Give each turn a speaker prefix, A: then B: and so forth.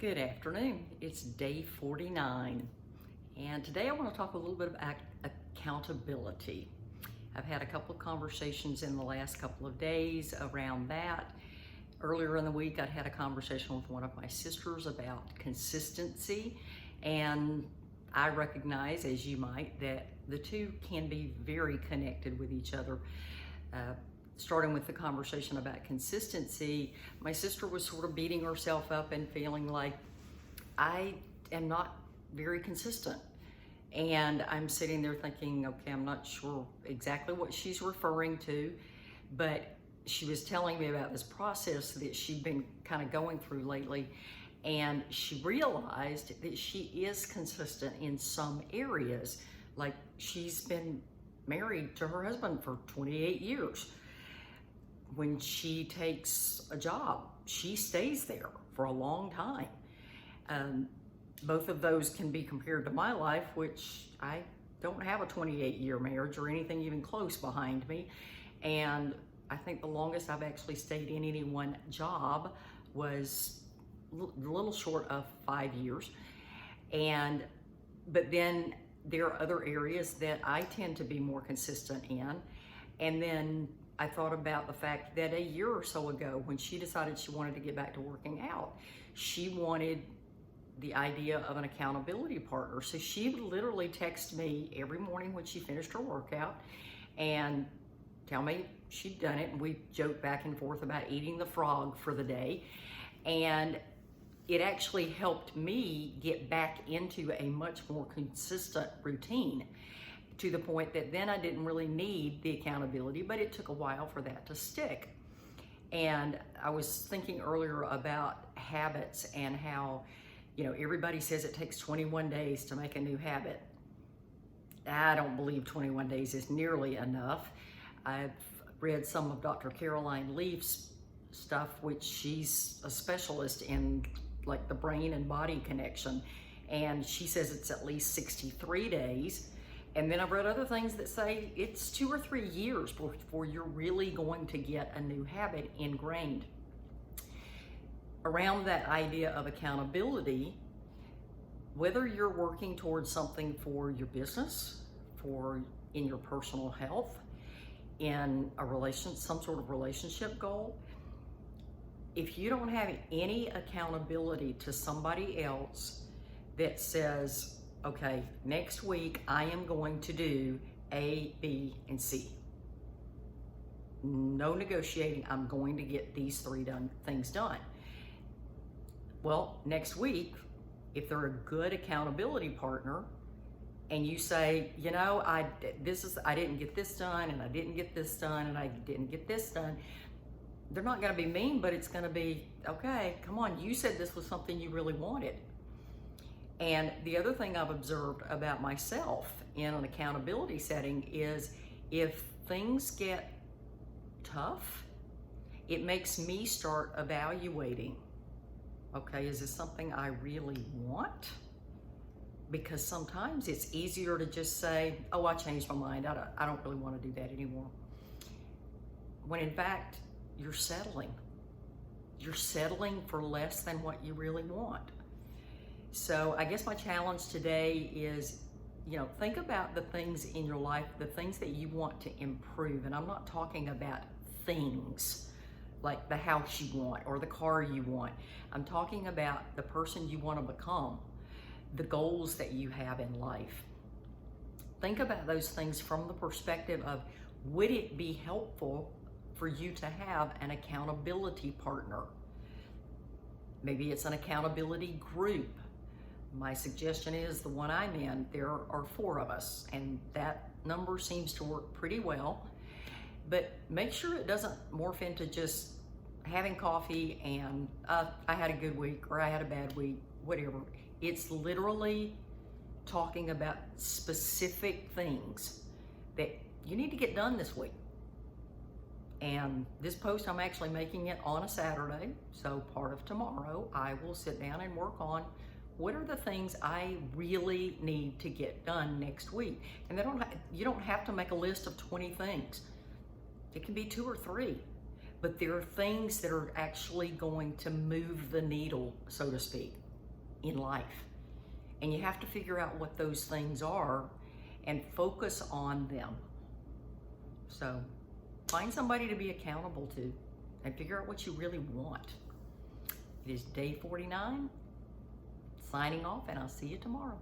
A: Good afternoon. It's day 49, and today I want to talk a little bit about accountability. I've had a couple of conversations in the last couple of days around that. Earlier in the week, I'd had a conversation with one of my sisters about consistency, and I recognize, as you might, that the two can be very connected with each other. Starting with the conversation about consistency, my sister was sort of beating herself up and feeling like I am not very consistent. And I'm sitting there thinking, okay, I'm not sure exactly what she's referring to, but she was telling me about this process that she'd been kind of going through lately. And she realized that she is consistent in some areas. Like, she's been married to her husband for 28 years. When she takes a job, she stays there for a long time. Both of those can be compared to my life, which I don't have a 28-year marriage or anything even close behind me. And I think the longest I've actually stayed in any one job was a little short of 5 years. But then there are other areas that I tend to be more consistent in. And then I thought about the fact that a year or so ago, when she decided she wanted to get back to working out, she wanted the idea of an accountability partner. So she would literally text me every morning when she finished her workout and tell me she'd done it. And we joked back and forth about eating the frog for the day. And it actually helped me get back into a much more consistent routine, to the point that then I didn't really need the accountability, but it took a while for that to stick. And I was thinking earlier about habits and how, everybody says it takes 21 days to make a new habit. I don't believe 21 days is nearly enough. I've read some of Dr. Caroline Leaf's stuff, which she's a specialist in like the brain and body connection. And she says it's at least 63 days. And then I've read other things that say it's 2 or 3 years before you're really going to get a new habit ingrained. Around that idea of accountability, whether you're working towards something for your business, in your personal health, in some sort of relationship goal, if you don't have any accountability to somebody else that says, okay, next week I am going to do A, B, and C. No negotiating, I'm going to get these three things done. Well, next week, if they're a good accountability partner, and you say, I didn't get this done, and I didn't get this done, and I didn't get this done, they're not gonna be mean, but it's gonna be, okay, come on, you said this was something you really wanted. And the other thing I've observed about myself in an accountability setting is if things get tough, it makes me start evaluating, okay, is this something I really want? Because sometimes it's easier to just say, oh, I changed my mind. I don't really want to do that anymore. When in fact, you're settling. You're settling for less than what you really want. So I guess my challenge today is, think about the things in your life, the things that you want to improve. And I'm not talking about things like the house you want or the car you want. I'm talking about the person you want to become, the goals that you have in life. Think about those things from the perspective of, would it be helpful for you to have an accountability partner? Maybe it's an accountability group. My suggestion is the one I'm in, there are 4 of us, and that number seems to work pretty well. But make sure it doesn't morph into just having coffee and I had a good week or I had a bad week, whatever. It's literally talking about specific things that you need to get done this week. And this post, I'm actually making it on a Saturday, so part of tomorrow I will sit down and work on what are the things I really need to get done next week. And you don't have to make a list of 20 things. It can be 2 or 3, but there are things that are actually going to move the needle, so to speak. in life. And you have to figure out what those things are and focus on them. So find somebody to be accountable to and figure out what you really want. It is day 49. Signing off, and I'll see you tomorrow.